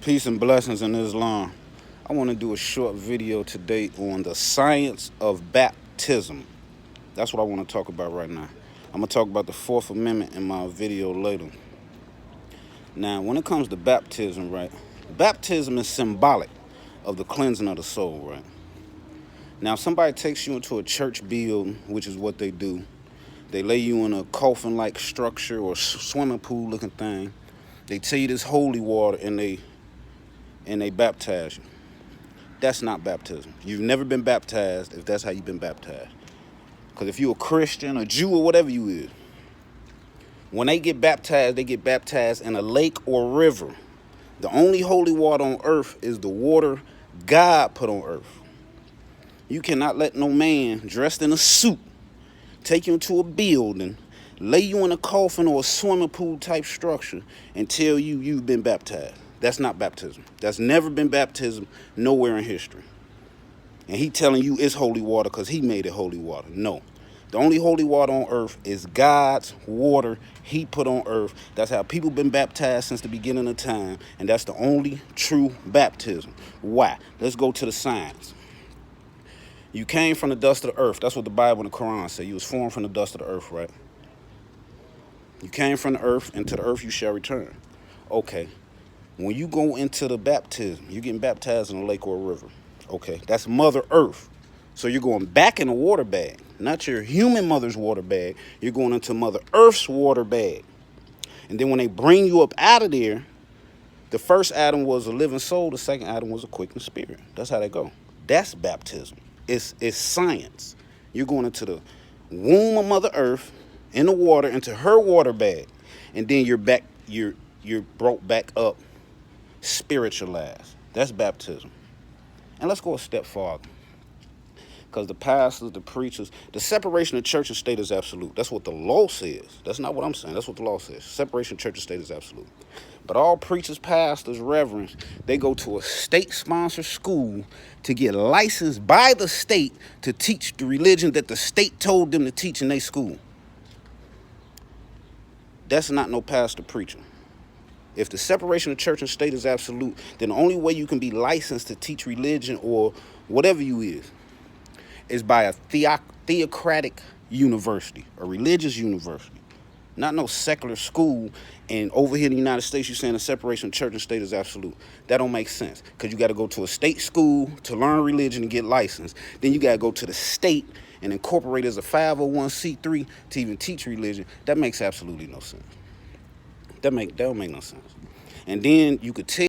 Peace and blessings in Islam. I want to do a short video today on the science of baptism. That's what I want to talk about right now. I'm going to talk about the Fourth Amendment in my video later. Now, when it comes to baptism, right, baptism is symbolic of the cleansing of the soul, right? Now, if somebody takes you into a church building, which is what they do, they lay you in a coffin-like structure or swimming pool-looking thing. They tell you this holy water and they baptize you. That's not baptism. You've never been baptized if that's how you've been baptized. Because if you're a Christian, a Jew, or whatever you is, when they get baptized in a lake or river. The only holy water on earth is the water God put on earth. You cannot let no man dressed in a suit take you into a building, lay you in a coffin or a swimming pool type structure and tell you you've been baptized. That's not baptism. That's never been baptism nowhere in history. And he telling you it's holy water because he made it holy water. No. The only holy water on earth is God's water he put on earth. That's how people been baptized since the beginning of time. And that's the only true baptism. Why? Let's go to the science. You came from the dust of the earth. That's what the Bible and the Quran say. You was formed from the dust of the earth, right? You came from the earth, and to the earth you shall return. Okay. When you go into the baptism, you're getting baptized in a lake or a river. Okay, that's Mother Earth. So you're going back in a water bag, not your human mother's water bag. You're going into Mother Earth's water bag. And then when they bring you up out of there, the first Adam was a living soul. The second Adam was a quickened spirit. That's how they go. That's baptism. It's science. You're going into the womb of Mother Earth, in the water, into her water bag. And then you're back, you're brought back up, spiritualized. That's baptism. And let's go a step farther. Because the pastors, the preachers, the separation of church and state is absolute. That's what the law says. That's not what I'm saying. That's what the law says. Separation of church and state is absolute. But all preachers, pastors, reverends, they go to a state-sponsored school to get licensed by the state to teach the religion that the state told them to teach in their school. That's not no pastor preacher. If the separation of church and state is absolute, then the only way you can be licensed to teach religion or whatever you is by a theocratic university, a religious university, not no secular school. And over here in the United States, you're saying the separation of church and state is absolute. That don't make sense, because you got to go to a state school to learn religion and get licensed. Then you got to go to the state and incorporate as a 501c3 to even teach religion. That makes absolutely no sense. That don't make no sense. And then you could tell